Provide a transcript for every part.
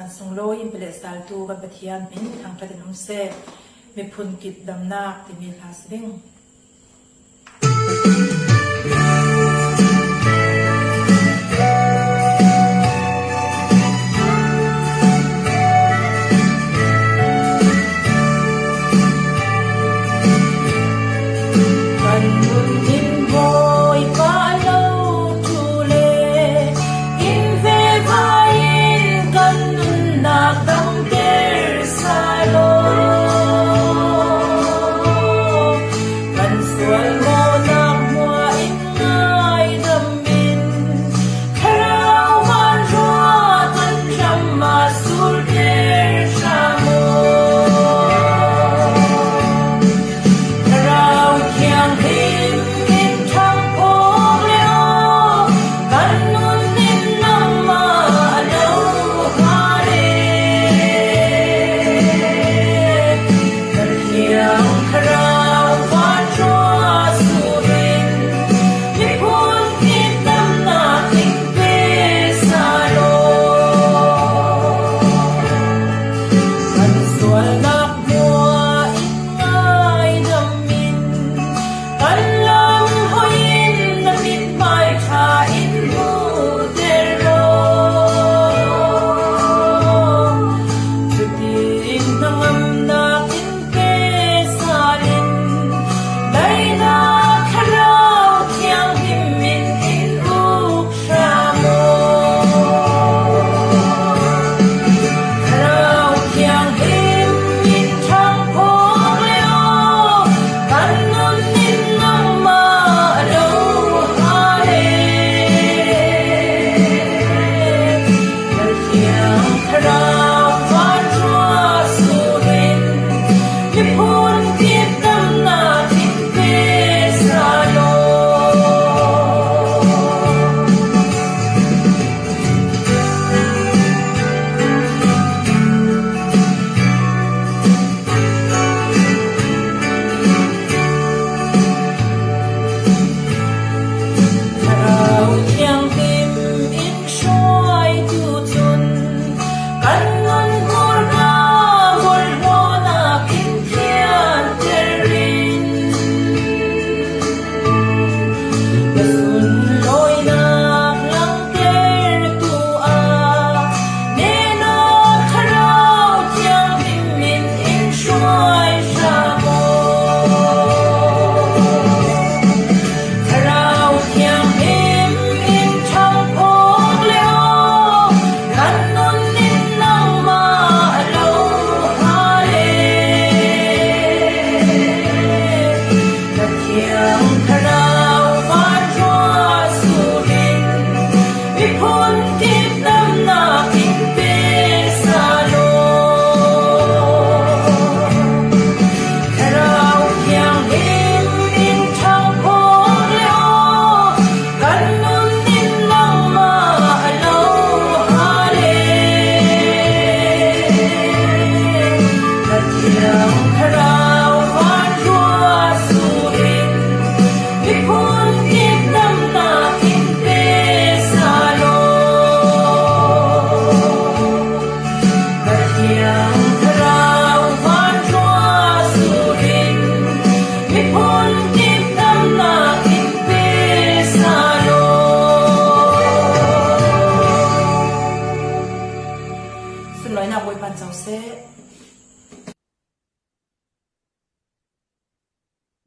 การส่งโลยินเปเลสาลตูกับปะเทียนเป็นทางประเทศฮุเซมีพุนกิจดำนาคที่มีลาสดิง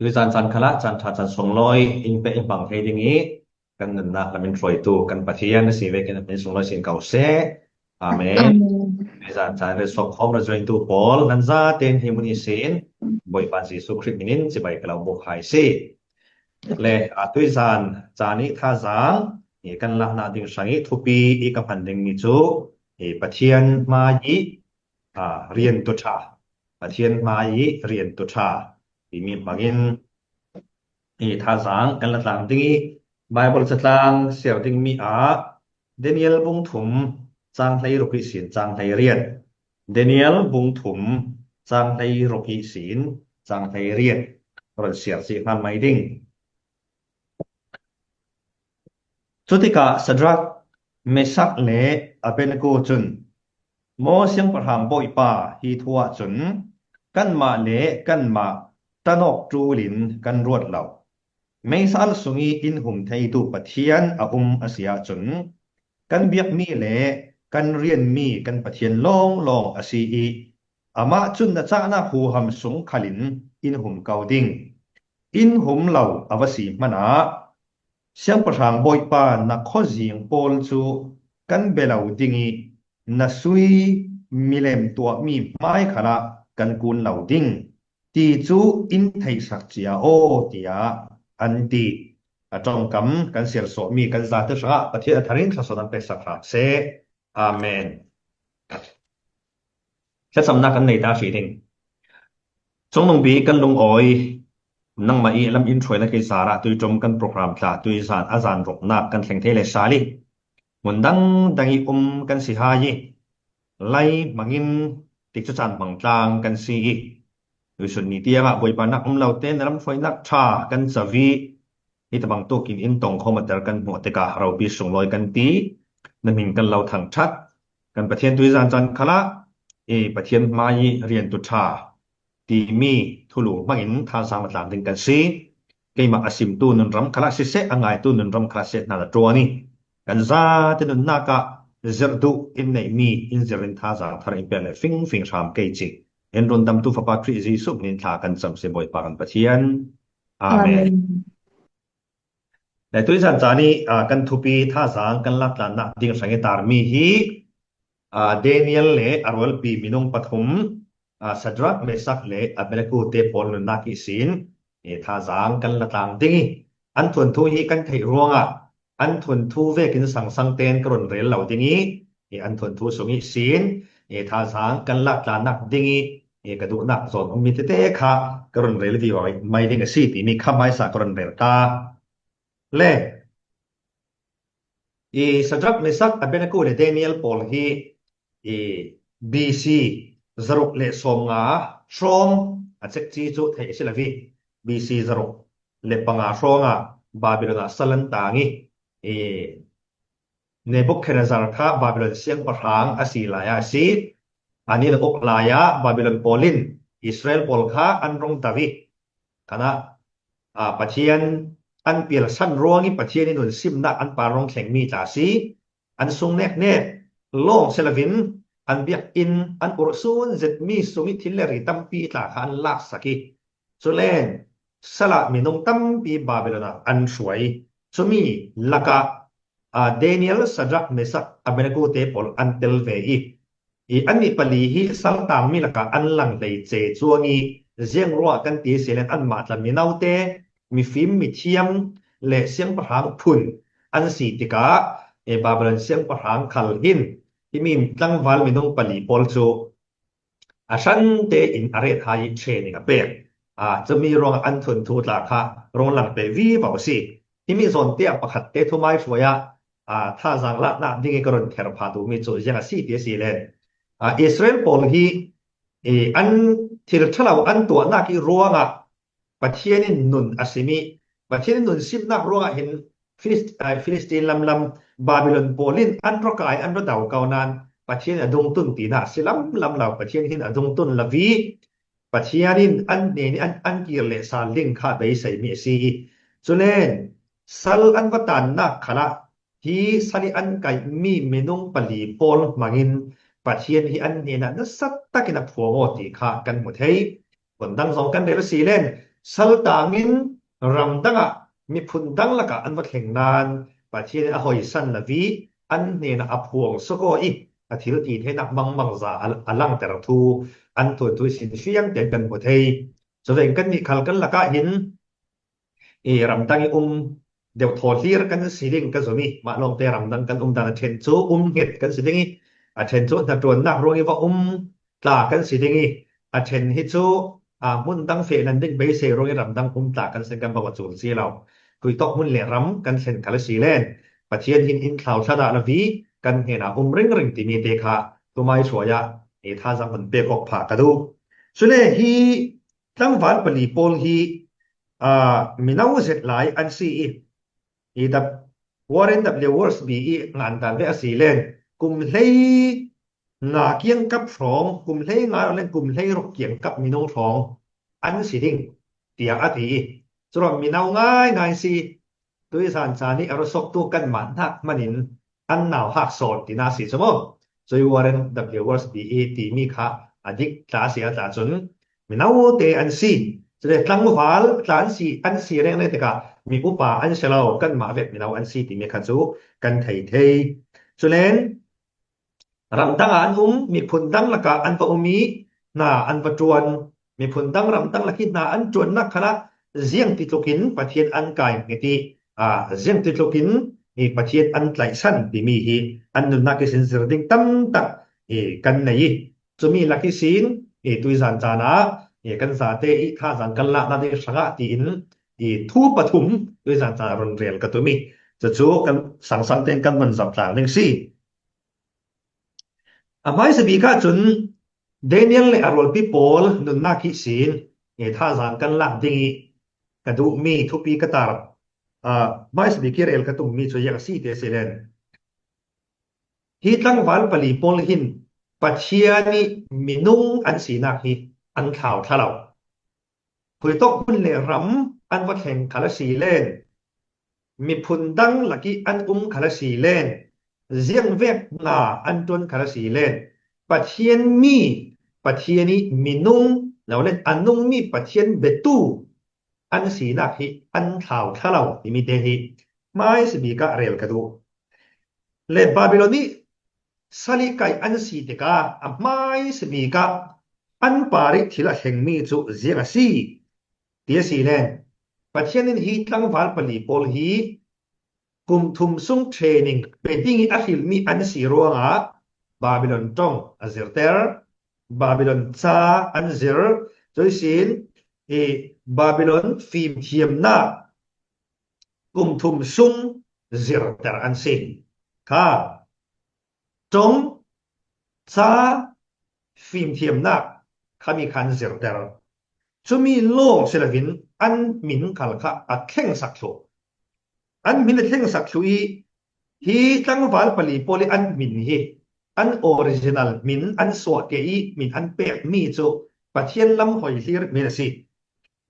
หรือจานคละจานทัดจาน200อิงเป็นบังเฮดิงี้กันนันนักละเป็นทรอยตูกันปะเทียนสิเวกันเป็น200สินเก่าเสอาเมนจานเรสคอมระจอยตูปอลนันซาเตนฮิมุนิสินบอยปันสิสุคริตมินินสิไปกล่าวบุกไฮซีเลอาตุยจานิท่าจางกันละนาดิงสังทุปีอีกพันดิงมิจูปะเทียนมายีเรียนตุชาปะเทียนมายีเรียนตุชามีบางอินท่าจางกันละต่างdingi Bible สตางเสี่ยวdingiมีDaniel บุงถุมจางไทยรุกิศีลจางไทยเรียน Daniel บุงถุมจางไทยรุกิศีลจางไทยเรียนรถเสียสิพันไม่ดิ้ง Tutika Sadrak Mesak le Abednego chun โมเสียงประหางบ่อยป่าฮีทัวจนกันมาเลกันมาตะนอกจูลินกันรวดเหล่าไม่สาลสุงีอินหุมไทยตุปะเทียนอาเสียจนกันเบียกมีเลกันเรียนมีกันปะเทียนลองอาซีอีอามาจุนนะจานะหูหำสงขลินอินหุมเกาดิงอินหุมเหล่าอวสีมนาเสียงประหางบ่อยป่านักข้อจีงโปลจูกันเบลาดิงีนัสุยมีเลมตัวมีไม้ขละกันกุลเหล่าดิ้งตีจูอินไทยสักเจียโอตียอันตีจงกำกันเสียสมีกันซาตชะประเทศทารินสัสนันเปสักราเซอาเมนเช่นสำนักกันในตาฟีดิงจงลงบีกันลงอ้อยนั่งมาอีลำอินทรวยและกิสาระตุยจมกันโปรแกรมตาตุยสารอาจารย์รกนักกันแข่งเทเลสาลีมุนดังอีกันสิหายีไล่มังินติดจุดจานบางจางกันสีโดยส่วนนี้ที่ว่าบริบาลนักเราเต้นรำไฟนักชากันสวีนี่ตบางตัวกินอินตองเข้ามาเจอกันหัวเตกาเราปีส่งลอยกันตีนั่นมิงกันเราทางชัดกันประเทศตุยจานจันคละประเทศมายีเรียนตุชาตีมีทุลุมังินทางสามต่างดึงกันสีเกี่ยมาอสิมตูนรำคละสิเสอังไงตูนรำคละเสนาละตัวนี้กันซาเตนุนนักZerdu in nei mi in zerin thaza thar impel fing ram keji en ron dam tu fapa kri ji sup nin tha kan cham se boi paran pathian amen le tu san chani kan thupi thaza kan lat lan na ding sange tar mi hi Daniel le arwal pi minong pathum Sadrak Mesak le Abednego te pol na ki sin thaza kan latang dingi an thun thu hi kan thei ruangaอันทนทูเวกินสังเตนกรนเรลเหล่าดิงี้อันทนทูสงิศีลทาสางกันลักลานักดิงี้กระดูนักสอนมีเตะค่ะกรนเรลดีว่าไม่ดิงสีตีมีคำหมายสากรนเรลตาเล่สัจจ์เมสักอเบนกูเดเดนิเอลปอลฮีบีซีซรุกเลสงาชมอาจจะจีจุเทสิลวีบีซีซรุกเลปังอาชงาบาบิโลนาสลันตางีในบุคคลซาร์ท่าบาบิโลนเสียงประหางอาศิลายาสีอันนี้อกลายาบาบิโลนโปลินอิสราเอลโปลข้าอันรงตาวิคณะปัจเจียนอันเปียลสันรวงอีปัจเจียนนุนซิมนักอันปารองแข่งมีจ่าสีอันทรงเนกโลงเซลวินอันเบียกอินอันอุรซูนเจ็ดมีสุมิทิลเลริตัมปีตาขันลักสกิสุเลนสละมินงตัมปีบาบิโลนอันสวยสมีลักเดนิเอลสัจจ์เมสักอเบนกูเตปอลอันเตลเวอีอันนี้ปลีฮีสังตามมีลักอันหลังเลยเจจวงีเสียงรัวกันตีเสียงอันมาตลมีนาวเตมีฟิมมีเทียมและเสียงประหางพุนอันสีติกาบาบิโลนเสียงประหางขัลหินที่มีตั้งวัลมีนงปลีปอลจูอาชันเตอินอารีทายเชนิกาเปกจะมีรองอันทุนทูตลาค่ะรองหลังเปวีเบาสิที่มีส่วนเตียประคัดเตทุไมช่วยถ้าสังละนะดิ้งกรณเทรพาดูมีจุดยังสีเดียสีเลนอิสราเอลปอลฮีอันที่เราเล่าอันตัวนักรัวงะประเทศนี้นุนอาศิมีประเทศนี้นุนซิมนักรัวเห็นฟิลิสตีนลำบาบิโลนโปลินอันประกายอันประดาวเก่านานประเทศนี้ดงตุนตีน่าสิลำเหล่าประเทศนี้ดงตุนลวีประเทศนี้อันนี้อันเกี่ยวเลสาลิงคาไปใส่มีสีจุเลนสัลอันวัตันนักขณะที่สัลอันไก่มีเมนุงปลีปอลมังินปัจเจียนที่อันนี้นะนัสัตตะกินับหัวโมติขากันหมดให้คนดังสองกันเดลสีเล่นสัลตางินรำดังมีพุนดังละกะอันวัดแห่งนานปัจเจียนอหอยสันละวีอันนี้นะอับห่วงสกอีอาทิตย์ที่ให้นักมังซาอลังแต่ละทูอันตัวสินเฟียงเด็กกันหมดให้ส่วนกันนี่ขัลกันละกะหินรำดังเดี๋ยวทอลีร์กันสิลิงกันสมีมาลองเตะรำดังกันดานเชนซูเห็ดกันสิลิงเชนซูนักรวนนักรวงว่าตากันสิลิงเชนฮิซูมุนดังเฟนันดิ้งไปเซรวงรำดังตากันเซกันประวัติสูงสีเราคุยตอกมุนเหลี่ยรำกันเซนคาลสีเลนปัจเจียนหินอินข่าวชาดาลวีกันเห็นริงที่มีเตะขาตัวไม่ช่วยท่าจังมันเปกออกผ่ากระดูส่วนฮีตั้งวันปลีโปลฮีมีน้องเสร็จหลายอันซีดับวอร์เรนดับเลี้ยววอร์สบีงานตามเวอสีเลนกุมเลย นาเกียงกับทองกุมเล่งาเล่นกุมเล่รกเกียงกับมีนงทองอันสิดิ่งเตียอาทีสรมีนาวง่ายสิด้วยสารจานี้อรสกตัวกันหมันทักมันินอันหนาวหักสอดตีนาสีสมองโดยวารัน W B A ตีมีค่ะอดิกตาเสียตาจนมีนาวเตอันสีจะได้ตั้งหัวตานสีอันสีเร่งเลยแต่ก็มีอุปาอันเชลากันมาเวทมีนาวอันสีตีมีขันจูกันไทยส่วนนั้นรำตั้งอันมีผลตั้งละกะอันปะอุมีนาอันประจวนมีผลตั้งรำตั้งละกินนาอันจวนนักขณะเสียงติดลูกินประเทศอันกายเงติเสียงติดลูกินมีประเทศอันไหลสั้นที่มีฮีอันนุนนักสินสิรดิ่งตั้มตักกันในจะมีลักสินตุยสันจานะกันสาเตอีข้าสันกันละนาเดชะตีนทูปฐุมตุยสันจารนเรียนกันตัวมีจะชูกันสังเตงกันมันสับสางหนึ่งสิไม่สบีก็จนเดนิเอลและอารอลปีโปลนุนนักสินท่าสันกันละดิ่งกันดูมีทุกปีกตาไม่สบีกิเรลกันตุมีช่วยยังสีเตเซเลนฮีตั้งวันปลีโปลหินปัจเจียนีมินุงอันสีนักฮีอันข่าวทะเลาคุยตกบุญเลรำอันวัดแห่งคาลสีเลนมีพุนดังลักอันคาลสีเลนเสียงเวกนาอันจนคาลสีเลนปัจเจียนมีปัจเจียนีมินุงแล้วเล่นอันนุงมีปัจเจียนเบตูอันสีนักฮีอันข่าวทะเลาที่มีเดฮีไม่สบีกะเรลกระดูเลบาบิโลนีสลิกายอันสีเดกาไม่สบีกะอันปาริทิละแห่งมีจุเสียงสีเตียสีเลนปัจเจียนฮีตั้งวัลปลีโปลฮีกุมทุมซุงเทรนนิ่งเป็นดิ้งอัคฮิลมีอันสีรัวงาบาบิโลนจงอันเซอร์เตอร์บาบิโลนซาอันเซอร์โดยสินบาบิโลนฟิมเทียมนากุมทุมซุงเซอร์เตอร์อันสินค่ะจงซาฟิมเทียมนาขามีคันเซอร์เตอร์จะมีโลเซลวินอันมินขัลค่ะอักแข่งสักโชอันมินแข่งสักโชฮีตั้งวัลปลีโปลีอันมินฮีอันออริจินัลมินอันสวดเกอีมินอันเปกมีโจปัจเจียนลำหอยลีร์มินสิ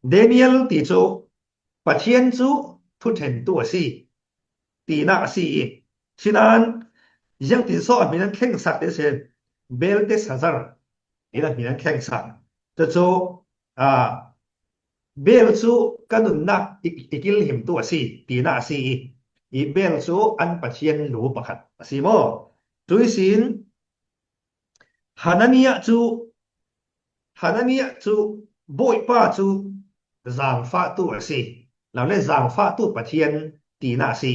เดนิเอลตีโจปัจเจียนจูทุเห็นตัวสิตีนักสิฉะนั้นยังตีสอดมินแข่งสักเดเซนเบลเดสฮัซาร์นี่นะมินแข่งสักจะโจเบลซูกันนุนนักอีกิลหิมตัวสิตีนักสิอีเบลซูอันปัจเจียนหลูประคัดสิโมตุยสินฮานานียจูบอยป้าจูจางฟ้าตัวสิเราเล่นจางฟ้าตัวปัจเจียนตีนักสิ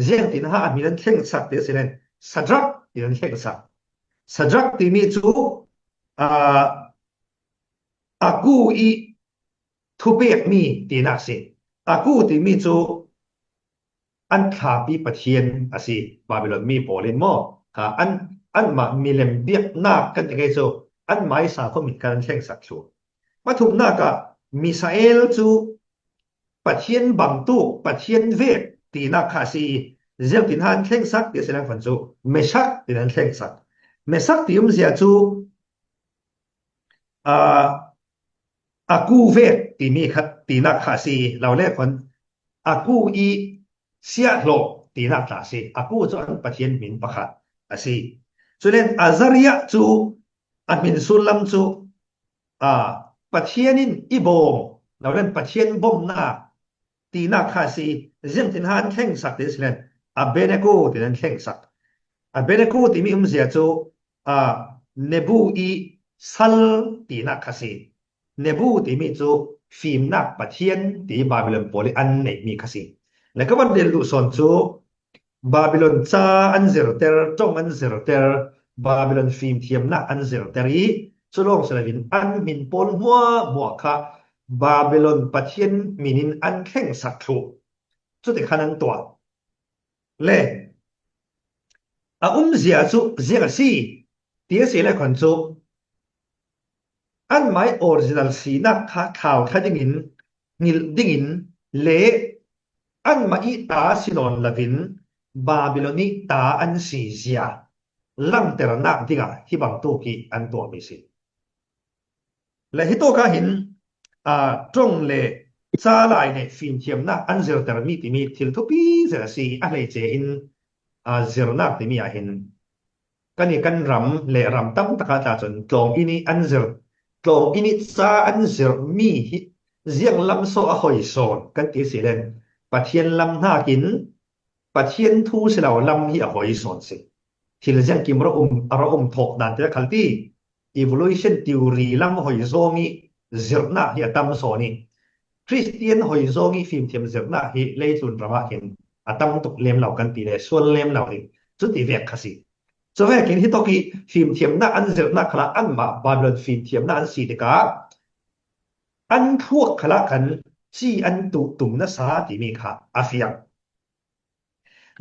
เจียงตีน่ามีนันแข่งสักเดสิเลนสัจรักมีนันแข่งสัจรักตีมีจูอากูอีทุเบกมีตีนักสิอากูตีมีจูอันขาปีปัจเจียนอาศิบาบิโลนมีโปลินโมอันมามีเลมเบียกนักกันยังไงจูอันไม่สาคมีการแข่งสักชูมาถูกนักมิซาเอลจูปัจเจียนบังตุปัจเจียนเวกตีนักขาสีเจียงตินหันแข่งสักเดี๋ยวแสดงฝันจูเมชักตินหันแข่งสักเมชักที่เสียจูอากูเวกตีมีขัดตีนักขาสีเราเรียกคนอากูอีเสียโลตีนักขาสีอากูจะอันปัจเจียนมินประคัดอาศีส่วนอาซาริยะจูอันมินสุลัมจูปัจเจียนินอีโบมเราเรียกปัจเจียนบ่มนาตีนักขาสีเจียงตินหันแข่งสักเดี๋ยวแสดงอาเบเนโกตินันแข่งสักอาเบเนโกตีมีเสียจูเนบูอีซัลตีนักขาสีเนบูตีมีจูฟิมนักปัจเจียนตีบาบิโลนโปลิอันเนมีขาสีแล้วก็วันเดลุสอนจูบาบิโลนซาอันเซอร์เตอร์จงอันเซอร์เตอร์บาบิโลนฟิมเทียมนักอันเซอร์เตอรีสุลงสลาวินอันมินปนมัวค่ะบาบิโลนปัจเจียนมินินอันแข่งสักชูสุดที่ขันตัวเล่เสียจูเสียสีเตียสีเลยคนจูอันไม่ออริจินัลสีนักข่าวข่าวดิ่งเล่อันไม่ตาสินอนลาวินบาบิโลนิตาอันสีเสีย ลังเตรนักที่กะที่บางตัวกีอันตัวมีสิและที่ตัวก็เห็นตรงเลยซาลายในฟิล์มเทียมนักอันเซลเตอร์มีที่มีทิลทุปีเสียสีอะไรเจอินเซลนักที่มีเห็นกันนี่กันรำเลรำตั้งตะการจนตรงอินี่อันเซลตรงอินี่ซาอันเซลมีเสียงลำโซ่หอยโซนกันที่สิเลนปะเทียนลำหน้ากินปะเทียนทูเสลาลำที่หอยโซนสิที่เราจะกิมเราถกดันที่คัลตี evolution theory ลำหอยโซงี้เสียหน้าที่ตั้มโซนี่คริสเตียนหอยโซงี้ฟิล์มเทียมเสียหน้าที่เลยจุนประมาเห็นตั้มตุกเลี้ยมเหล่ากันตีเลยส่วนเลี้ยมเหล่านี้จุดที่เวียกขสิส่วนแรกเห็นที่ตกี้ฟิล์มเทียมหน้าอันเสียหน้าขณะอันมาบาบิลอนฟิล์มเทียมหน้าอันสีเดกาอันพวกขณะกันที่อันตุ่มนัสาที่มีค่ะอาเฟีย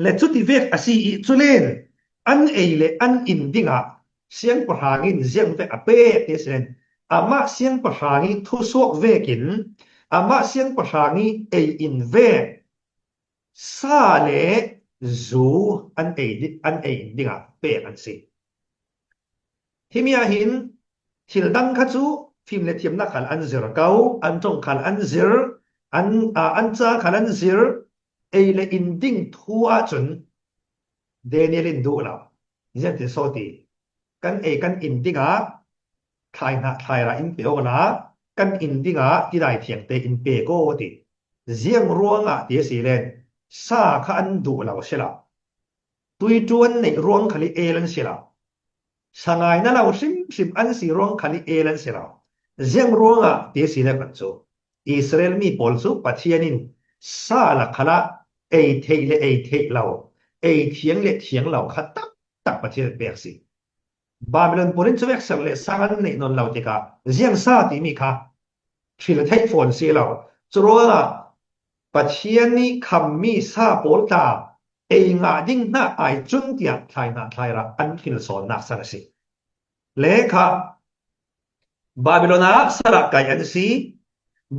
และจุดที่เวียกอาศัยจุเลนอันเลอันอินดิงะเสียงประหางินเสียงเวกเป๊ะที่เซนอามาเสียงประหางิทุสวกเวกินอามาเสียงประหางิอินเวซาเลจูอันดิงะเป๊ะอันสิที่มีอาหินทิลดังขัจูฟิล์มเลทียมนักขันอันเซอร์เก้าอันจงขันอันเซอร์อันจ้าขันอันเซอร์เลอินดิงทัวจนเดนิเอลินดูแล้วนี่จะเป็นโซตีกันกันอินดิงะทายละอินเปโอนะกันอินดิงะที่ได้เถียงเตอินเปโกติเสียงร้องที่สิเลนซาขันดูแล้วเสียละตุยจวนในร้องขันเอลันเสียละสงายนั่นเราสิมอันสีร้องขันเอลันเสียละเสียงร้องที่สิเลนกันโซอิสราเอลมีพอลซูปัจจัยนินซาละขณะเทเราเถียงเราขัดตักประเทศเปียกสิบาบิลอนปรินจะเวกสังเลสางในนนเราเจกาเสียงซาที่มีค่ะชิลเทฟอนสีเราจรวดประเทศนี้คำมีซาโปลตางาดิ้งหน้าไอจุนเตียทายละอันคิลสอนนักสันสิเลขาบาบิลอนาสระกายอันสี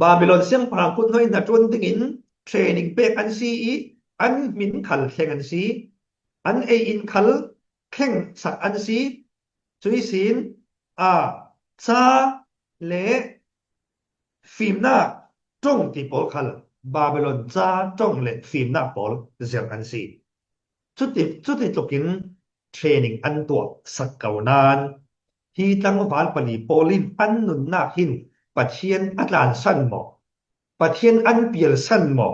บาบิลอนเสียงพลังคุณน้อยนัดวันติงเทรนนิ่งเป๊กอันสีอันมินขัลแข่งอันสีอันอินขัลแข่งสักอันสีจุยสินซาเลฟิมนาจงที่ปอลขัลบาบิลอนซาจงเลฟิมนาปอลเสียงอันสีจุดที่ตกินเทรนนิ่งอันตัวสักเก่านานที่ตั้งวาลปลีโปลินอันนุนนาหินปะเทียนอัตลานสั้นหมอปะเทียนอันเปียลสั้นหมอ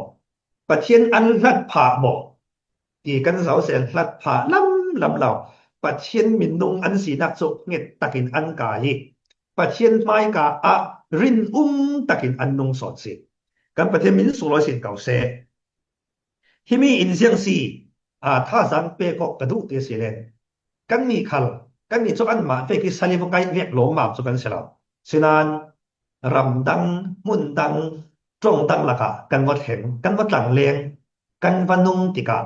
ปะเทียนอันลัดผ่าหมอที่กันเสาเสียนลัดผ่าลำเราปะเทียนมินนุงอันสีนักโซเงตตะกินอันกายปะเทียนไม้การินตะกินอันนุงสอดสิกันปะเทียนมินสุรสินเก่าเสที่มีอินเสียงสีท่าสังเปกกระดูกเตสิเลนกันมีขัลกันนี่จุกันมาเฟกิสลิฟกายเวียกหลงมาจุกันเสลาสินานรำดังมุนดังตรงดังละกะกันวัดเห็นกันวัดหลังเลงกันวันุงติกา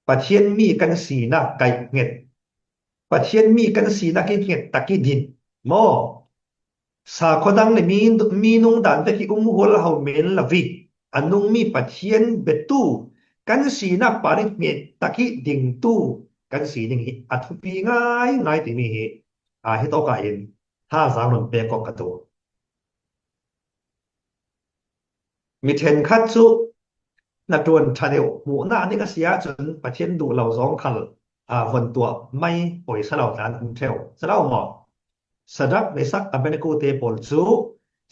ปะเทียนมีกันสีหน้าไก่เงียดปะเทียนมีกันสีหน้าเงียดตะกี้ดินโมสาคดังเลยมีนุงดันเฟกิหัวละเขาเมนละวิอันนุงมีปะเทียนเบตูกันสีหน้าปาริเงียดตะกี้ดิ่งตู้กันสีหนึ่งอัทุปีง่ายที่มีให้ตัวกาอินถ้าสางหนุนเปกกระตัวมีเทนคัตสุนัดวนชาเดวหมู่หน้านี่ก็เสียจนประเทศดูเราสองคันคนตัวไม่ปล่อยสลาวนั้นเทวสลาวหมอสดับในสักอเมริกูเตปอลซู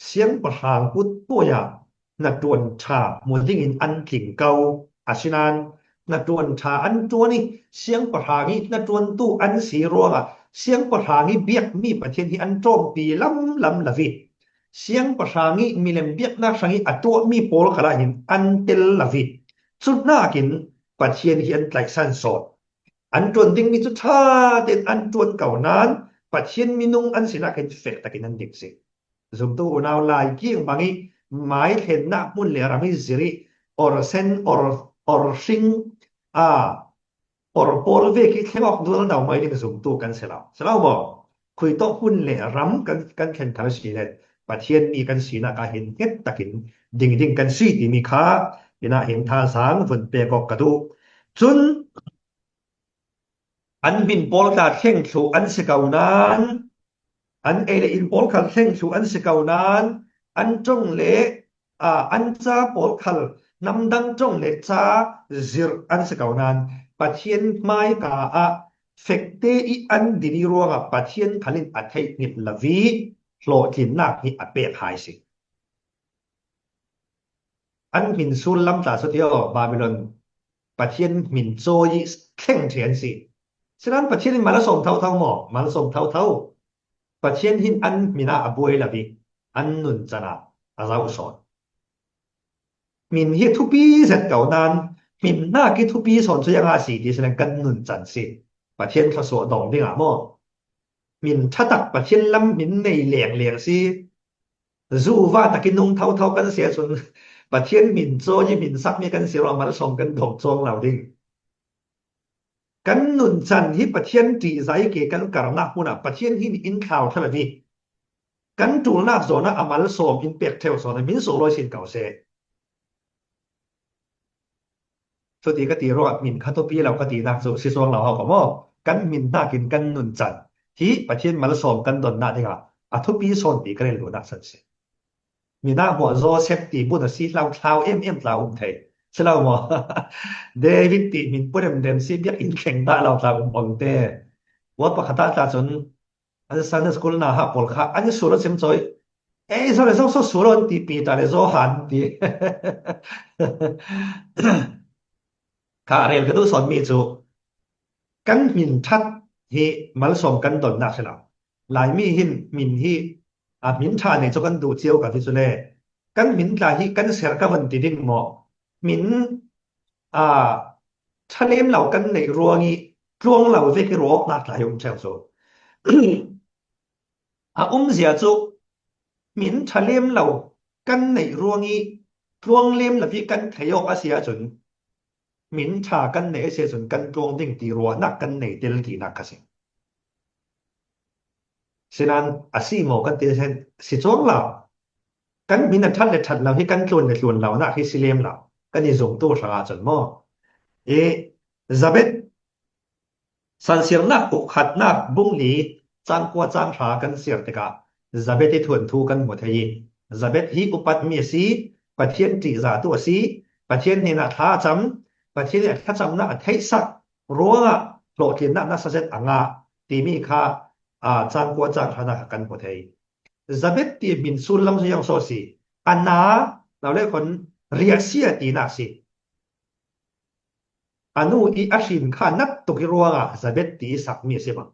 เสียงประหางพุทตัวยานัดวนชาหมู่ยิ่งอินอันกิ่งเกาอาชินานนัดวนชาอันตัวนี้เสียงประหางี้นัดวนตู้อันสีรัวเสียงประหางี้เบียกมีประเทศที่อันโจมตีลำละวิเสียงประหางี้มีเลมเบียกนักสังงี้อัตัวมีโปลขลาหินอันเตลละวิสุดน่ากินประเทศที่อันไกลสั้นสดอันจวนดิ้งมีสุดท้าเด่นอันจวนเก่านั้นประเทศมีนุงอันสินักเห็นเฟกตะกินนันเด็กสิสมตู้นาวลายเกี่ยงบางอีหมายเห็นนักมุนเลรามิสิริออร์เซนออร์ซิงปอลเวกิเทงออกดูแล้วไม่ได้สมตู้กันเสลาบอกคุยโต๊ะหุ้นเลรำกันแข่งขันสีเลยประเทศมีกันสีนักเห็นเก็ตตะกินดิ่งกันสีที่มีค่าเห็นท่าสางฝนเปกกระดูจน อันบินปอลกาเข่งชูอันสิเกานั้นอันเอเลอินปอลคาเข่งชูอันสิเกานั้นอันจงเลอันจ้าปอลคาลนำดังจงเลจ้าซิรอันสิเกานั้นปะเทียนไม่กาเฟกเตอีอันดินิรัวกับปะเทียนขลินอัดให้นิดละวีโลทินนักนี่อัดเปียกหายสิอันมินซูลลำตาสุดเดียวบาบิลอนปะเทียนมินโจยเข่งเทียนสิฉะนั้นปะเทียนมาละส่งเท่าๆหมอมาละส่งเท่าปะเทียนหินอันมินาอบวยละบีอันนุนจนะอาซาอุสอนมินฮิทุปีเสร็จเก่านั้นมินนากิทุปีสอนสุยังอาสีดีแสดงกันนุนจันสิปะเทียนทศวดองดิงอ่ะหมอมินทักปะเทียนลำมินในเหลียงสิจูว่าตะกินนุงเท่ากันเสียส่วนปะเทียนมินโจยมินซักมีกันเสียเรามาละส่งกันดงจงเหล่าดิกันนุนจันที่ปะเทียนจีใจเกกันกระนักมุนะปะเทียนหินอินข่าวเท่าแบบนี้กันจูนักโซนะอามาลสมอินเปียกเทวโซนะมินโซโลชินเก่าเสสุดที่ก็ตีรอดมินคาโตปีเราก็ตีนักสุสิสวงเราเฮาก็บ่กันมินน่ากินกันนุนจันที่ปะเทียนมาลสมกันดนนาดิกะทุปีโซนปีก็เลยรู้นักสันสิมีหน้าหัวโซเซฟตีบุญสิเราคลาวเอ็มเราไทยใช่เราบ่เดวิดตีมินปุเรมเดมสิเบียกอินแข่งตาเราตาอุมเตว่าปะคตาตาจนอันซันสกุลนาฮะปอลค่ะอันนี้สุรเซมจอยโซเลโซสุรนตีปีตาเลโซหันตีค่ะเรียนก็ดูสอนมีจูกันมินทัดที่มาลสมกันดนนักใช่แล้วหลายมีหินมินที่มินชาเนี่ยจะกันดูเจียวกับที่สุดเลยกันมินลาที่กันเสียกับวันที่ดิ้งหมอมินทะเลมเหล่ากันในรัวงี้รวงเหล่าเวกรัวนักหลายเจ้าโซเสียจูมินทะเลมเหล่ากันในรัวงี้รวงเล่มละพี่กันขยกเสียจนมินชากันในเสียจนกันรวงดิ่งตีรัวนักกันในเดลตีนักกันสิฉะนั้นสีหมอกันตีเช่นสิจงเหล่ากันมินทัดเลยทัดเราที่กันจวนเลยจวนเรานักที่สิเลมเรากันยิ่งส่งตัวสลาจนมอซาเบตสันเสียงนักอุขัดนักบุ้งหลีจางกว่าจางชากันเสียงตะกะซาเบตที่ทวนทูกันหมดทีซาเบตฮีอุปัตมีสีปะเทียนจีจาตัวสีปะเทียนนี่นะท่าจำปะเทียนเนี่ยท่าจำนะเทสักรัวโปรตีนนะสัจจะอ่างตีมีค่าจางกว่าจางชานะกันหมดทีซาเบตที่มินซูลลำเสียงโซสีอันนาเราเรียกคนเรียกเสียตีนักสิอนุอีอาชินข้านับตุกิรัวซาเบตตีสักมีเสียบ้าง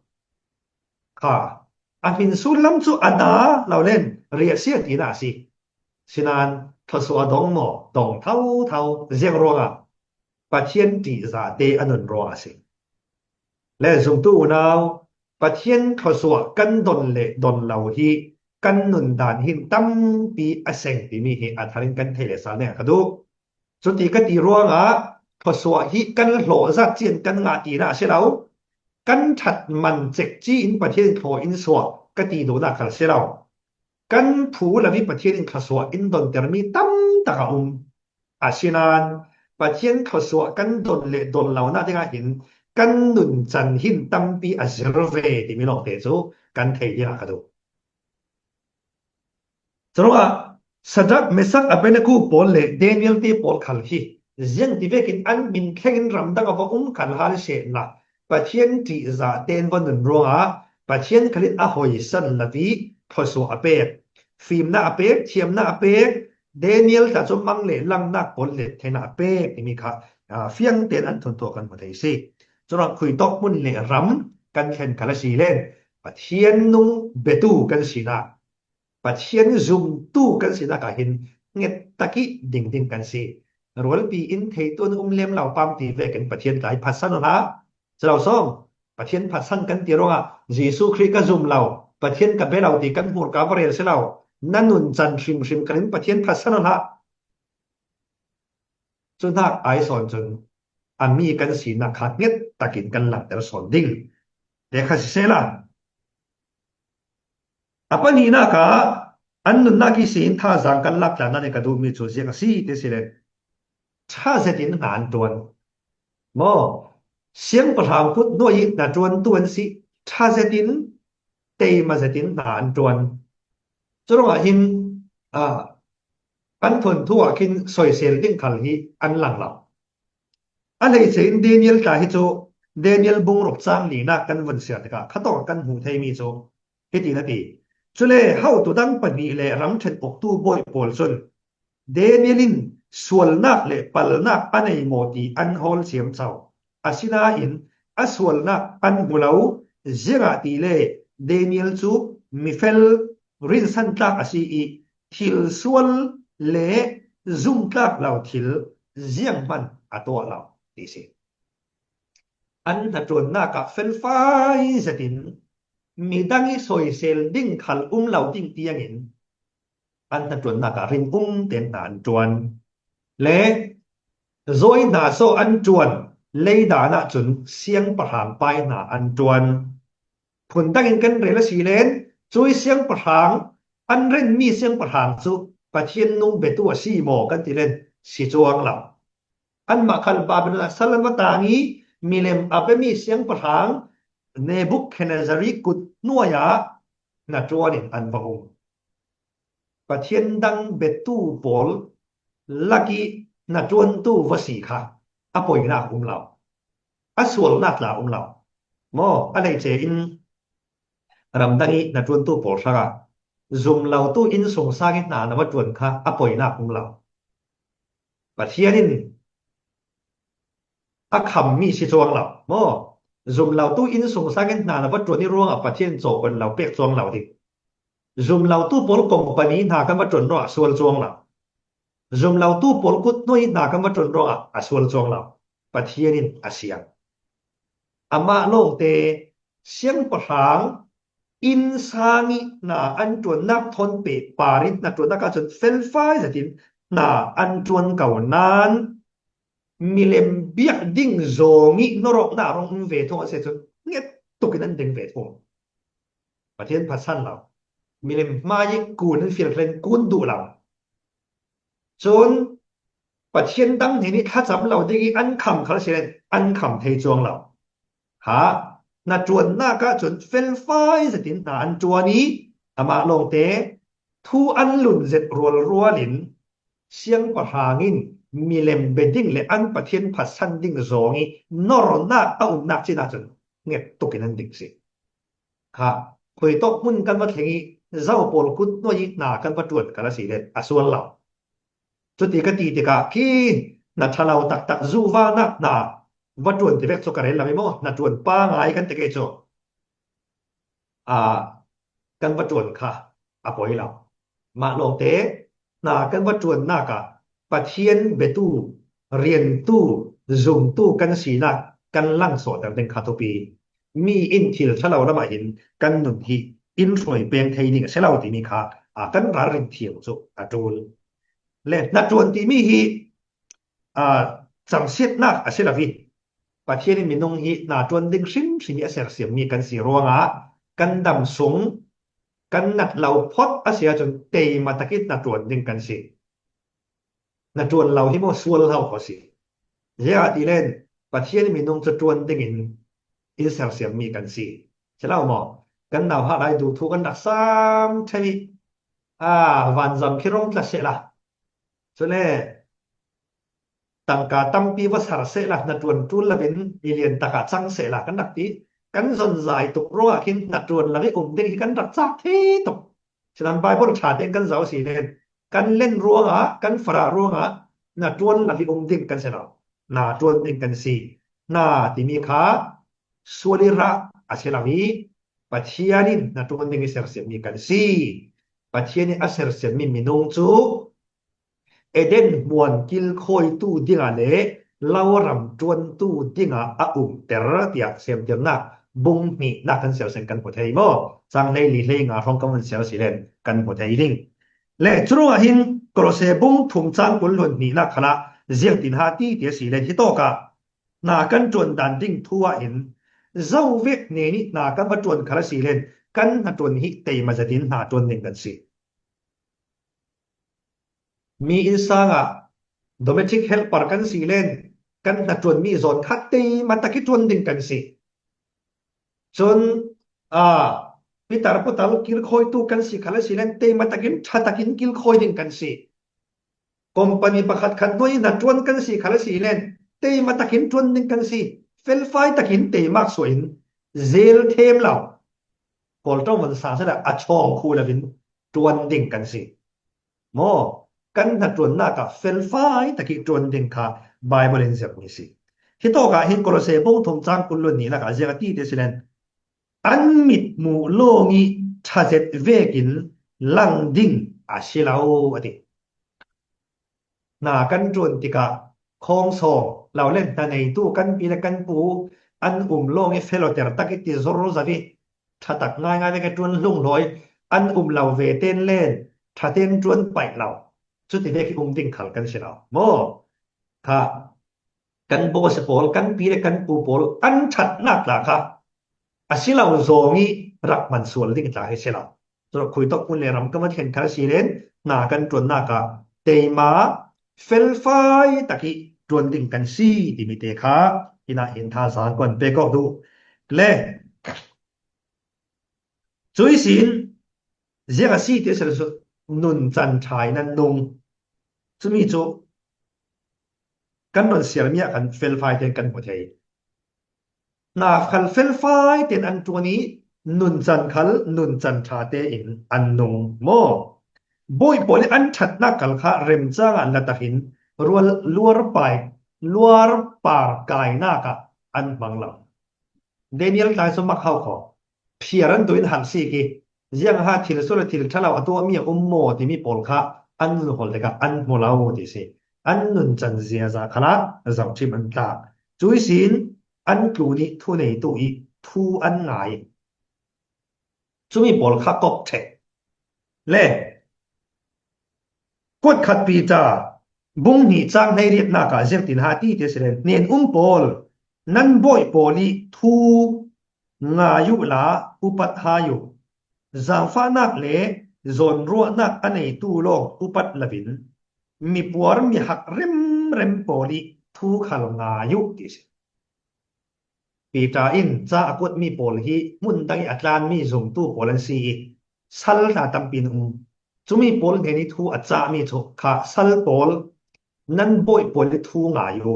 ค่ะอันมินซูลลำจูอันนาเราเล่นเรียกเสียตีนักสิฉะนั้นทศวรรษดงหมอดงเท่าเสียงรัวปะเทียนตีจาเตอนุนรัวสิและสมตู้นาวปะเทียนทศวรรษกันดนเลดนเหล่าที่กันนุนดานหินตั้มปีอเซงที่มีเหตุอัธรินกันเทเลสาเนี่ยกระดูสุดที่ก็ตีรัวทศวรรษที่กันโหลจัดเจียนกันงาตีนะเสียแล้วกันถัดมันเจ็กจีนประเทศโทอินสวกก็ตีดูนักกันเสียแล้วกันผู้ละวิประเทศทศวรรษอินโดนเตอร์มีตั้มตะกะอาชินานประเทศทศวรรษกันดนเลดนเหล่าน่าที่เห็นกันนุนจันหินตั้มปีอัจรเวที่มีหลอกเตจูกันเทียกระดูสรุปว่าสัจเมสักอเบนกูปอลเลเดนิเอลตีปอลขัลฮียังที่เวกินอันมินแข่งรำดังว่าขัลฮาลเชนละประเทศที่จะเต้นวันนั้นรัวประเทศคลิตอาหอยสันละวีทศวรรษอเปกฟิล์มหน้าอเปกเทียมหน้าอเปกเดนิเอลแต่จมมังเลลังนักปอลเลเทน่าอเปกที่มีค่ะเฟียงเต้นอันทนตัวกันหมดเลยสิจนเราคุยตกมุนเลรำกันแข่งขันสีเล่นประเทศนุ่งเบตูกันสีนาปะเทียนซุมตู้กันสินะกะเห็นเง็ดตะกี้ดิ่งกันสิรัวปีอินเทตัวนุเล่มเหล่าปามตีเวกันปะเทียนหลายพัดซันนะจะเราซ่อมปะเทียนพัดซันกันตีรงเยซูคริสต์ก็ซุมเหล่าปะเทียนกับเบเราตีกันหัวกาบเรลเสเรานั่นนุนจันชิมกันปะเทียนพัดซันนะจนนักไอสอนจนอันมีกันสินะขาดเง็ดตะกินกันหลังแต่สอนดิ่งแต่ข้าสิเสละapa ni na ka annun na ki sin tha jang kan lak la na ne ka du mi chu sia ka si te si le cha se tin nan tuan mo เสียงประทางพุทธน้อยนาจวนตวนสิชาเซตินเตมาเซตินนาอันจวนจรว่าหินอันทนทั่วคินสอยเซลดิ้งขัลฮีอันหลังหลับอันให้เซนเดนิเอลกาฮิโจเดนิเอลบุงรบจางลีนักกันวันเสียตะกะข้าต้องกันหูไทยมีโจฮิตินาทีจุเลเฮาตุดังปนีเลรังเชนออกตูบอยปอลซนเดนิเอลินส่วนนักเลปัลนักอันไอโมตีอันฮอลเสียมเจ้าอาศินาอินอส่วนนักอันบุลาวเจราตีเลเดนิเอลจูมิเฟลรินสันตักอาศิอีทิลส่วนเลซุ่มตักเหล่าทิลเจียงมันอตัวเราดีสิอันถ้าจวนนักเฟลไฟสตินมีดังอีสอยเซลดิ้งขัลเหล่าดิ้งเตียงอินอันถ้าจวนนักรินเต็นนานจวนเลโซยนาโซอันจวนเลยดานะจนเสียงประหางไปนาอันจวนผลตั้งกันเรลสีเลนจุยเสียงประหางอันเรนมีเสียงประหางสุปะเทียนนุ่งเบตัวสีโมกันที่เล่นสีจวงเหล่าอันมาคัลบาบินละสัลวตานีมีเลมอับมีเสียงประหางเนบุคเฮเนซาริกุดนัวยานาจวนินอันบงปะเทียนดังเบตูปอลลักีนาจวนตู้วสีค่ะอปอยนาเราอสวลนาตลาเราโมอะไรเจอินรำดังอีนาจวนตู้ปอลสักซุมเราตู้อินสงสารนานวัจวนค่ะอปอยนาเราปะเทียนินอคำมีสิจวงเราโมซุมเราตู้อินสงสารนานวัจวนนี่ร่วงปะเทียนโจกันเราเปียกจวงเราดิซุมเราตู้ปอลกงปนีนากันวัจวนรอสวลจวงเราซุมเราตู้ปอลกุดน้อยนากันวัจวนรอสวลจวงเราปะเทียนินอาเซียนอามาโลงเตเสียงประหางอินซางินาอันจวนนักทนเปปาริตนาจวนนักจนเฟลไฟสตินนาอันจวนเก่านานมิเลมเบียดิ้งโซงินรกนารองเวทงเสจนเงียตุกินันดึงเวทงประเทศพัฒน์เรามิเลมมายิกูนฟิลเลนกูนดูเราจนประเทศดังนี้ถ้าจำเราได้อันคำเขาเสียอันคำเทจวงเราหานาจวนนาก็จนเฟลไฟสตินนาอันจวนี้อามาลงเตทูอันหลุนเจ็ดรัวลินเสียงประหางินมีเลมเบดิ้งและอันประเทศพัฒน์ดิ้งโซงีนรนาเอาหนักจีน่าจนเงียบตุกินันดิ้งสิค่ะคุยตกมุ่นกันว่าเทงี้เจ้าปอลกุดน้อยนากันประจวดกันละสิเลนอส่วนเราจุดที่กติกาคีนัทเราตักจูวานักนาวัดจวนที่เวกสุกเรลลามิโมนัดจวนป้าไงกันตะเกจกันวัดจวนค่ะอปอยเรามาลงเตนากันวัดจวนนากะปะเทียนเบตูเรียนตู้ซุมตู้กันสีนักกันลั่งโสดแต่คาโตปีมีอินทิลชะเราละมาเห็นกันหนุนที่อินสวยเปียงไทยนี่ก็เสเราที่มีค่ะกันรารินเทียวสุจูลและนัดจวนที่มีฮีสังเสตนักอาเซลาวีประเทศนี้มีนงฮีนาจวนดึงซิมสิมีอาเซียเสียมีกันสีรัวงะกันดำสงกันนัดเหล่าพอดอาเซียจนเตยมาตะกิดนาจวนดึงกันสินาจวนเราที่มั่วส่วนเราเขาสิเยอะที่เล่นประเทศนี้มีนงจะจวนดึงอินเซียเสียมีกันสิจะเล่าหมอกันดาวหาได้ดูทุกกันดักซ้ำใช่วันจำคิดร้องจะเสียละส่วนนี้ตั้งกาตั้งปีว่าสารเสละนัดจวนจุลละเป็นอิเลียนตะกาจังเสละกันดักที่กันสนใจตุกรัวคินนัดจวนละไม่เด็กกันรักจักที่ตุกฉะนั้นไปพวกชาติกันเจ้าสีเล่นกันเล่นรัวกันฝรั่งรัวนัดจวนละไม่เด็กกันเสละนัดจวนเด็กกันสีนาที่มีขาสวดิระอาเซลาวีปัจเจียนินนัดจวนเด็กเสียมีกันสีปัจเจียนิอาเสียมีนงจูเอเดนมวนกิลคอยตู้ดิงาเลลาวรำจวนตู้ดิงาเตระเตียเสียมเดียมนักบุงมีนักกันเสียวเซนกันหัวไทยโมจังในลีเลงาทองกันเสียวสีเลนกันหัวไทยดิ่งและจรวหินกรเสบุงถุงจังกุลหลุนมีนักขณะเจียงตินหาตีเตียสีเลนที่โตกะนากันจวนดันดิ่งทัวหินเจ้าเวกเนนินากันมาจวนคาราสีเลนกันนาจวนหิเตยมาจะดินนาจวนหนึ่งกันสิมีอินสางdomestic helper กันสีเลน กันนะจวนมีซอนคัดตีมาตะกิจวนดิ่งกันสิจนพิตาพุตาลกิลคอยตูกันสิคาลสิเลนเตมาตะกินชาตะกินกิลคอยดิ่งกันสิคอมพานีประคัดคันน้อยนะจวนกันสิคาลสิเลนเตมาตะกินจวนดิ่งกันสิเฟลไฟตะกินเตมากสวยเซลเทมเหล่าพอลต้องมันสาสละอชองคูละบินจวนดิ่งกันสิโมกันนะจวนน่ากับเฟลไฟตะกิจวนดิ่งค่ะไบเบิลเอนเซอร์มิสิที่โตกะเห็นโคลอเซบงทงจางกุลนี่ละกะเจกตีเดสิเลนอันมิดมูโลงีชาเซตเวกินลังดิ่งอาชิลาวอตินากันจวนติกะคองซองเราเล่นตาในตู้กันปีละกันปูอันโลงีเฟโลเตอร์ตักติซอรูซาวิถ้าตักง่ายๆไปกันจวนลุงลอยอันเราเวเต้นเล่นถ้าเต้นจวนไปเราสุดที่เวกิดิ่งขัลกันสิเราโมถ้ากันโบสปอลกันปีละกันปูปอลอันชัดนักล่ะค่ะอาศิลาโซงีรักมันส่วนดิ่งจากให้เสลาสำหรับคุยตกคุณเลรำก็มาเห็นคาสิเลนนากันจวนนากะเตมาเฟลไฟตะกี้จวนดิ่งกันซีดิมิเตค่ะที่น่าเห็นท่าสารก่อนไปก็ดูและจุยสินเจ้าซีที่สุดนุนจันทายนั้นนุงจะมีจุกันนนเสียมีกันเฟลไฟเต็นกันหมดเลยนาคัลเฟลไฟเต็นอันตัวนี้นุนจันคัลนุนจันทาเตอินอันนุงโมบ่อยปอลอันชัดนักกัลค่ะเริมจ้างอันละตะหินรัวลัวรไปลัวรปากกายนักอันบังลำเดนิเอลตายสมัครเขาขอเพียรันตัวอินหันซีกียังหาทิลสุลทิลทะเลาตัวมีโมที่มีปอลค่ะอันนุฮอลเดกอันโมลาวดิสิอันนุนจันเซียซาขณะเราชิมันตาจุยสินอันกลูนี้ทุนในตัวอีทูอันไงจุมีบอลข้ากบเทเล่กดขัดปีจ่าบุ้งหีจ้างในเรียบนากาเจตินหาที่เทสเลนเนียนบอลนั้นบ่อยบอลีทูงายุลาอุปัฏหายุจางฟ้านักเล่โซนรัวนักอันในตู้โลกอุปัฏลวินมีปวรมีหักเร็มบอลีทูขัลงายุติสปีจ่าอินจ้าอกุดมีบอลฮีมุนตั้งอัตลานมีส่งตู้บอลันซีสัลตาตัมปินจุมีปอลเดนิทูอาจามีทุกขาสัลปอลนั้นบ่อยปอลทูงายุ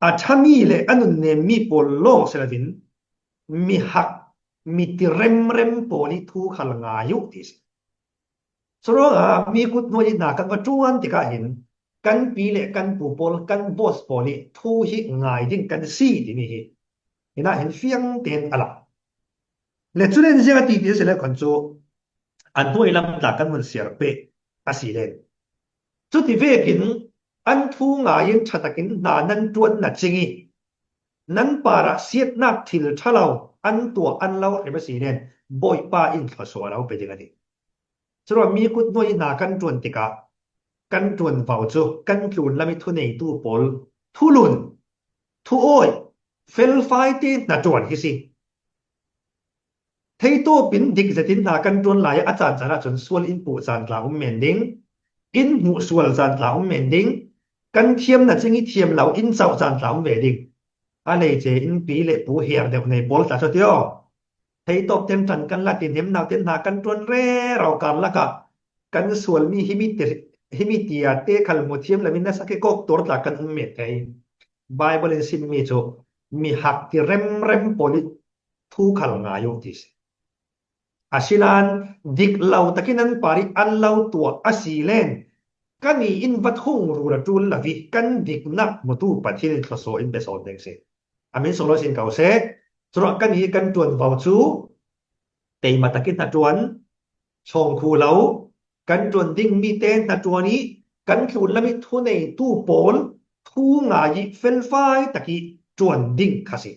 อาชามีเลอันนั้นเนี่ยมีปอลโลกเสลวินมีหักมีติเร็มปอลทูขัลงายุติสสโรมีกุดนวยินากันว่าจวนที่ก็เห็นกันปีเลกันปูปอลกันบอสปอลทูหิงายดิ้งกันซีที่มีเห็นนะเห็นเฟียงเตียนอะไรและจุดนี้จะตีที่เสร็จคนจูอันตัวลำดักกันมันเสียเปอาศิเลนจุดที่เวกินอันทูงายินชัดกินนานันจวนนัดจิงีนั้นปาระเสียดนักทิลชะเราอันตัวอันเราเห็นภาษีเลนบ่อยป้าอินทศวรเราไปดีกันดีสำหรับมีกุดน้อยนากันจวนติกากันจวนเฝ้าจูกันจวนละมิทุนในตู้ปอลทุลุนทุโอยเฟลไฟตีนัดจวนที่สิที่ตัวเป็นดิกจะทิ้งนากันจนหลายอาจารย์จาจนส่วนอินปูจานกล่าวเมนดิ้งอินหูส่วนจานกล่าวเมนดิ้งกันเทียมน่ะจึงเทียมเราอินเจ้าจานกล่าวเมนดิ้งอะไรเจอินปีเล็ปูเฮียเดี๋ยวในบอลตัดเดียวที่ตัวเต็มจันกันละตินเห็นนาเต็นนากันจนเร่เรากันละกันส่วนมีฮิมิเตียเตะขัลมุเทียมและมินาสักก็ตัวตัดกันเมนไงไบเบิลสินมีโจมีหักที่เร็มปอลิทูขัลงายุติสอาศิลานดิกเหล่าตะกินันปาริอันเหล่าตัวอาศิเลนกันนี่อินวัดหงรูระจูลละวิกันดิกนักมุตุปัจจินทศอินเบสอดเดงเซอามินส่งเราสินเก่าเซสระกันนี่กันจวนวาวจูเตยมาตะกินตะจวนชงคูเหล่ากันจวนดิ่งมีเตนตะจวนนี้กันคูละมิทุนในตู้ปอลทูงายิเฟลไฟตะกี้จวนดิ่งคาสิ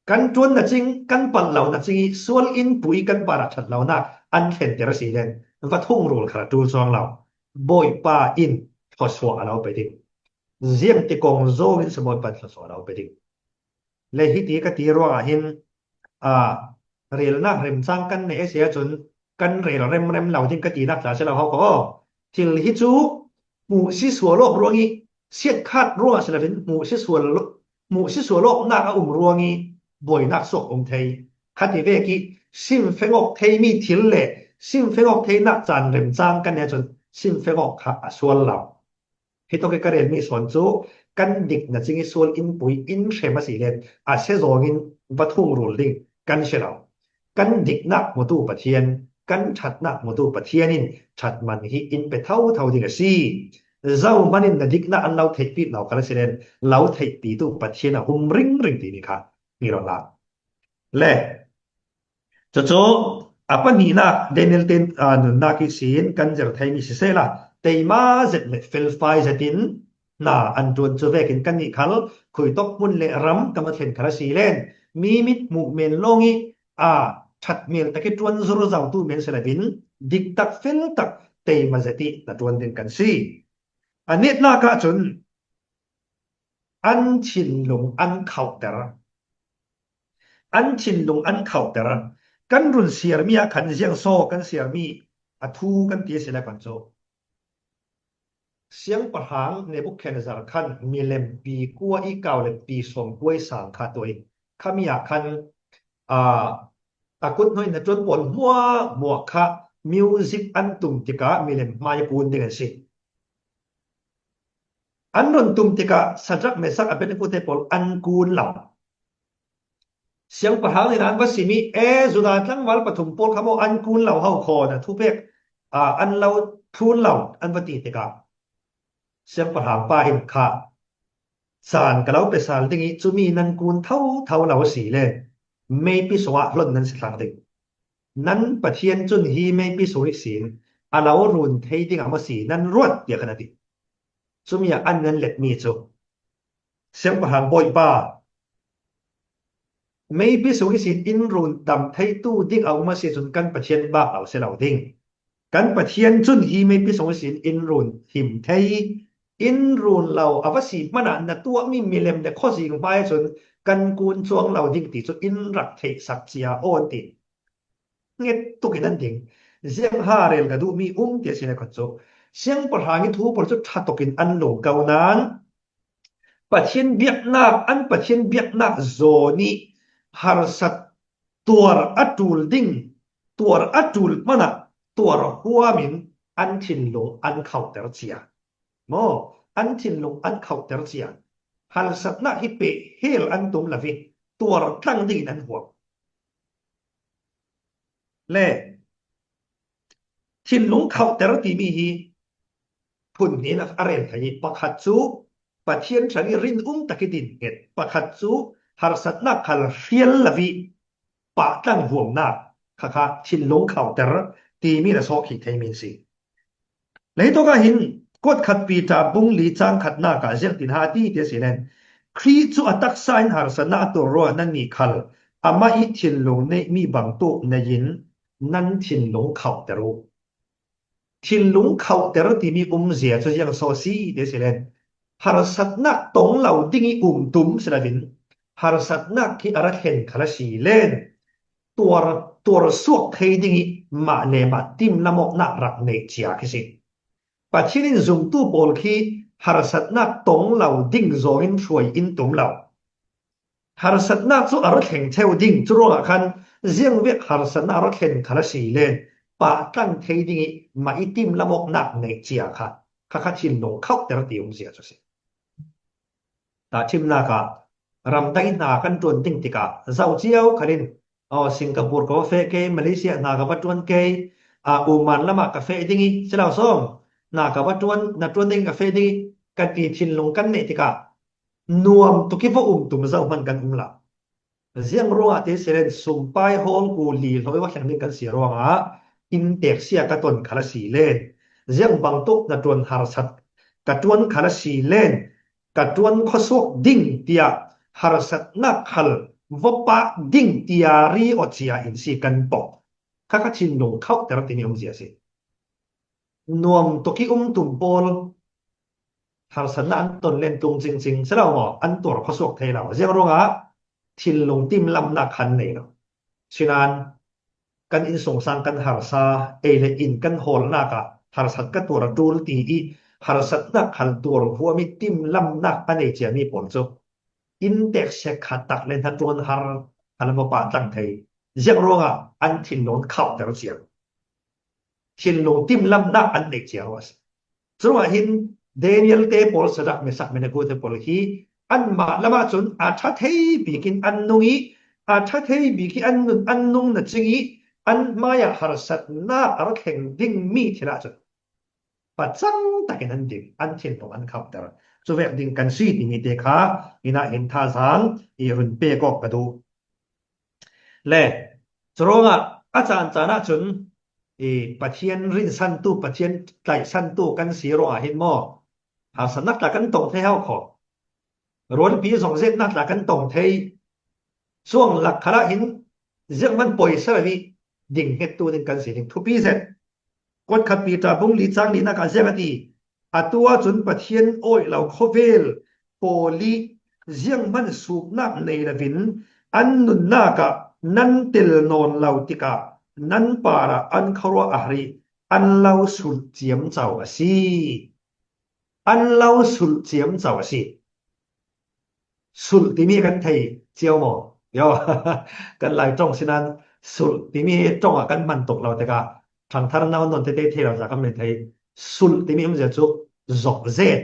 กันจวนนะจริงกันปันเหล่านะจริงส่วนอินปุยกันปารัชัดเหล่านักอันเห็นเตระสีเลนวัดทุ่งรูลขนาดดูซองเราบ่อยป้าอินทศวรเราไปดิ้งเจียมติกงโซวินสมบูรณ์ปันทศวรเราไปดิ้งเลยฮิตีกตีรัวหินเรียลนักเริ่มสร้างกันในเอเชียจนกันเรียลเริ่มเหล่าจริงกตีนักษาเชลเราเขาก็ทิลฮิจูมูซิสวโลกรวงอี เสียดคาดรัวสละเป็นหมู่สิสวนหมู่สิสวนโลกนักรัวงี้บ่อยนักสกไทยคัดที่เวกิซิมเฟงอกไทยมีถิลเลซิมเฟงอกไทยนักจานเรมจางกันเนี่ยจนซิมเฟงอกค่ะสวนเราให้ต้องกระเรียนมีสวนจูกันดิกนะจริงสวนอินปุยอินเชมาสีเลนอาเซโซงินวัตถุรูลดิ้งกันเชลากันดิกนักมตุปะเทียนกันชัดนักมตุปะเทียนินชัดมันฮีอินไปเท่าดิกซีเจ้ามันนะดิกนักอันเราเทปีเราคาราเซเลนเราเทปีตุปะเทียนหุ่มริงตีนี่ค่ะมีรอละและโจapa ni nak Daniel ten na ki sin kan jar thai mi se la teima zet le fel fai zetin na an tun chu vekin kan ni khal khui tok mun le ram kam thlen khara si len mi mit mu men longi that mel ta ki tun zuru zau tu men sela bin dik tak fel tak teima zeti na tun den kan si anet na ka chun an chin lung an khau ter an chin lung an khau terกันรุนเสียมีขันเสียงโซกันเสียมีทูกันเตียเสียแล้วกันโซเสียงประหางในบุคคลจารคันมีเล่มปีกัวอีเก่าเล่มปีสองกล้วยสางขาตัวข้ามีขันตะกุดน้อยในจนบนมัวหมวกค่ะมิวสิกอันตุ่มติกะมีเล่มมายากูนเดือนสิอันรุนตุ่มติกะสัจจ์เมสักเป็นผู้เทปอลอันกูนเหล่าเสียงประหางในนั้นว่าสิมีสุดาทั้งวัลปฐุมโพลคำว่าอันกูนเหล่าเฮาคอนะทุกเพกอันเราทูนเหล่าอันปฏิติกาเสียงประหางป้าเห็นค่ะสารกับเราไปสารตรงนี้จะมีนันกูนเท่าเหล่าสีเลยไม่พิสวะล้นนั้นสิทางดึงนั้นปะเทียนจุนฮีไม่พิสวิสีเรารุนเทติงอามาสีนั้นรวดเดียวกันดิจะมีอันนั้นเล็ดมีจุเสียงประหางบ่อยป้าไม่พิสูจน์สิอินรุนดำไทตู้ดิ้งเอามาเสียจนกันปะเทียนบ้าเอาเสียเหล่าดิ้งกันปะเทียนจุนฮีไม่พิสูจน์สิอินรุนหิมไทอินรุนเราอวสีมันน่ะตัวมีเลมแต่ข้อสิ่งไปจนกันกูนช่วงเราดิ้งติดจนอินรักเทสักเสียโอนติดเงี้ยตุกินันดิ้งเสียงฮาเรลกระดูมีเดียสินะคนโจเสียงประหางทูปรจุดชาตุกินอันหลงเกานั้นปะเทียนเบียกนักอันปะเทียนเบียกนักโซนีharsat tuar atul ding tuar atul mana tuar huamin an thin lung an khau ter chia mo an thin lung an khau ter chia harsat na hi pe hel an tum lavi tuar tlang din an huam le thin lung khau ter ti mi hi phun ni na aren thai pakhat chu pathian thani rin takidin et pakhat chu harsat nak khal fiel lavi pa tang huam na kha thin lung khau ter ti mi na so khi thai min si le to ka hin kot khat pi ta bung li chang khat na ka zel tin ha ti te silen khri chu atak sign harsat na to ro nan ni khal ama I thin lung ne mi bang tu na yin nan thin lung khau ter ru thin lung khau ter ti mi zia chu yang so si te silen harsat na tong lau ding I tum silavin harsat nak ki arat hen khala si lenตัวสุกเทดิงมาเนมาติมละมกนักรักเนจียคิสิปัจฉินซุงตู้โปลคีฮาร์สัตนักตงเหล่าดิ่งโซอินช่วยอินตุมเหล่าฮาร์สัตนักสุอารักเห็นเทวดิ่งจุโรละคันเจียงเวกฮาร์สัตนักรักเห็นคาราสีเลนปะตั้งเทดิงมาอิติมละมกนักเนจียค่ะข้าชินลงเข้าแต่ละตีเสียจุสิแต่ชิมนาคารำได้นากันจวนดิ่งติกาเจ้าเจียวคารินสิงคโปร์กาแฟเกมาเลเซียนากาบัตวนเกอูมันละมากาแฟดิ้งเจ้าส้มนากาบัตวนนัดวนดิ้งกาแฟดิ้งกันตีชินลงกันเนติกานวมตุกิฟตุมเจ้ามันกันละเสียงรัวเตเสเรนสุ่มไปฮอลกูลีเขาว่าแข่งดิ้งกันเสียรัวอินเตกเซียกระตนคาราสีเลนเสียงบางตุกนัดวนฮาร์สัตกระตวนคาราสีเลนกระตวนข้อสุกดิ้งเตียฮาร์สัตนักฮัลวปะดิ่งตียารีอเจียอินซีกันปอกข้าชินลงเข้าแต่ละทีนี้เสียสินวมตุกิตุ่มโปลหารสันอันตนเล่นตุงจริงๆเสร็จแล้วอันตัวข้อสวกเทเราเสียงร้องชินลงติมลำนักขันเนี่ยฉะนั้นกันอินส่งสร้างกันหารซาเลอินกันโฮลนักหารสันกันตัวจูลตี harsat nak hal tur huwa mi tim lam nak ane chia mi pol chu index se khatak len ha tron har alama pa tang thei jiang ronga an thin non khau ter chiang thin lo tim lam nak an nek chia was chuwa hin Daniel te pol sadak me sak me na go te pol hi an ma lama chun a tha thei bikin an nungi a tha thei biki an nung na chingi an maya harsat na ar kheng ding mi thila chu pa chang takin an ding an thin to an khau ter chu vek ding kan si ti mi te kha ina hin tha sang i hun pe kok ka du le chronga achan chana chun pathian rin san tu pathian tlai san tu kan si ro a hin mo ha sanak ta kan tong the hau kho ron pi song zet nak ta kan tong thei chuang lak khara hin zeng man poi sa wi ding het tu ning kan si ding thu pi zet kot khat pi ta bung li chang li na ka zengati atua chun pathian oi lo khovel poli zeng man sup nak nei la vin an nun na ka nan tel non lautika nan para an kharo ahri an lau sul chiam chau asi an lau sul chiam chau asi sul ti mi kan thei chiao mo yo kan lai tong sinan sul ti mi tong kan man tok lau te ka thang thar naw non te te the la ja kan me thei sul ti mi ja chu zok zet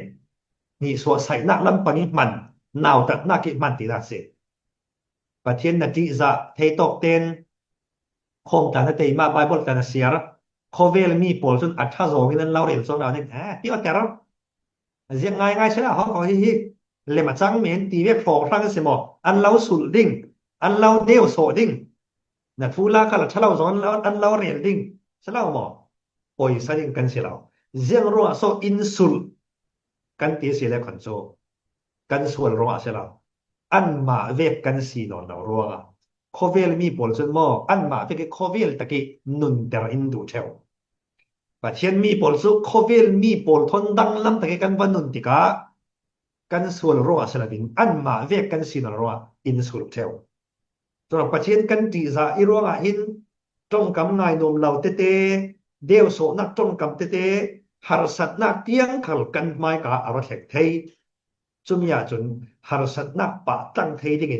ni so sai nak lam pang man naw tak nak ki man ti la se pathian na ti za thei tok ten khom ta na te ma bible ta na siar khovel mi pol chun atha zo mi nan lau rel so naw ni ti o ter riêng ngay ngay sẽ là họ có hi le ma chang men ti ve phok thang se mo an lau sul ding an lau deu so ding na phula kala chalau zon an lau rel ding chalau mo oi sa ding kan se lau riêng ro so in sul kan ti se le khon so kan sual ro se lau an ma ve kan si non lau ro a khovel mi pol chun mo an ma te ke khovel ta ki nun ter in du theu pathian mi pol su khovel mi pol thon dang lam ta ke kan vanun tika kan sual ro asala bin an ma ve kan sin ro in sul theu to pathian kan ti za i ro nga in tong kam ngai nom lau te te deu so nak tong kam te te har sat nak tiang khal kan mai ka ara thek thei chumya chun har sat nak pa tang thei ding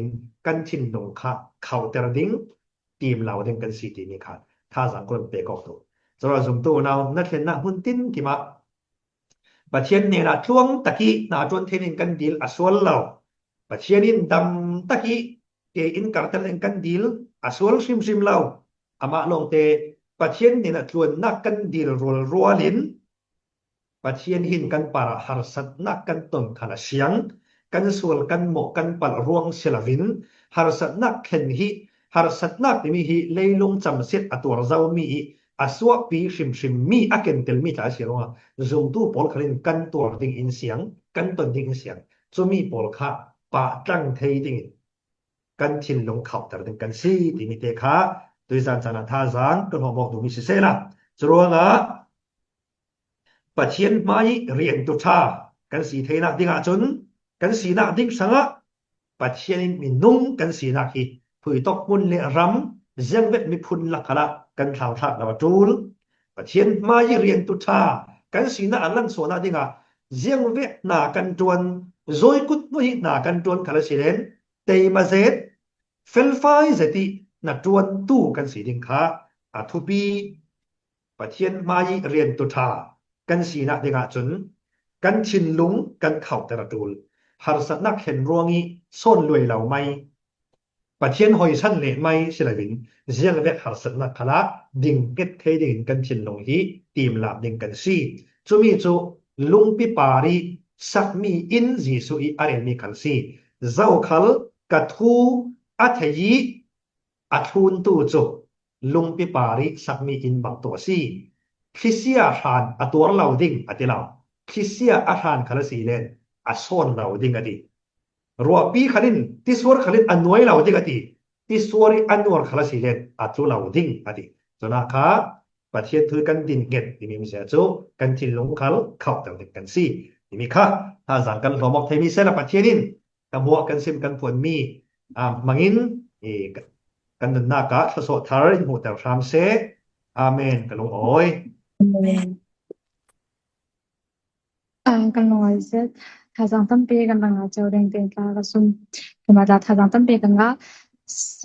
kan chin nong kha khau ter ding tim lau ding kan si ti ni kha tha jang kon pe kok to rồi dùng tu nào nát lên na hun tin thì mà bà thiên này là chuông taki na chuan thiên in kan dil aswal lo bà thiên in dam taki ke in kartel in kan dil aswal sim sim lo ama long te bà thiên này là chuan nak kan dil rol rolin bà thiên hin kan para har sat nak kan ton khala siang kan sual kan mo kan pal ruang selavin har sat nak khen hi har sat nak mi hi leilung cham set atur zau mi aswa pi sim sim mi aken tel mi ta sironga zum tu pol khalin kan tur ding in siang kan ton ding siang chu mi pol kha pa tang thei ding kan thin long khau tar ding kan si ti mi te kha tui san chana tha jang kan ho mok du mi se la churonga pathian mai rian tu tha kan si theina dinga chun kan si na ding sanga pathian min nung kan si na hi phui tok mun le ram zeng vet mi phun la khala kan thau thak la tul pathian mai rian tu tha kan si na alan so na dinga zeng vet na kan tuan zoi kut mu hi na kan tuan khala silen tei ma zet fel fai zeti na tuan tu kan si ding kha a thu pi pathian mai rian tu tha kan si na dinga chun kan chin lung kan khau ta tul har sat nak hen ruangi son loi lau mai pathian hoi san le mai silavin zial vet har sat nak khala ding ket thei ding kan chin long hi tim lap ding kan si chumi chu lung pi pari sak mi in jisu I aren mi kan si zau khal ka thu a thei a thun tu chu lung pi pari sak mi in bang to si khisia han atur lau ding atilaw khisia a han khala si len a son lau ding ati ruwa pi khalin tiswar khalin anwai lau ding ati tiswari anwar khala si len atu lau ding ati chona kha pathian thu kan din nget ti mi se chu kan tin lung khal khau ta ding kan si ti mi kha ta jang kan lomok thei mi se la pathianin ka mo kan sim kan pon mi mangin kan na ka so thar in hu ta ram se amen kalung oi Amen. กันลอยเสถ้าจังตำเปกันดังเจ้าแดงเต็งกาละซุมกมาดาถ้าจังตำเปกันกาเส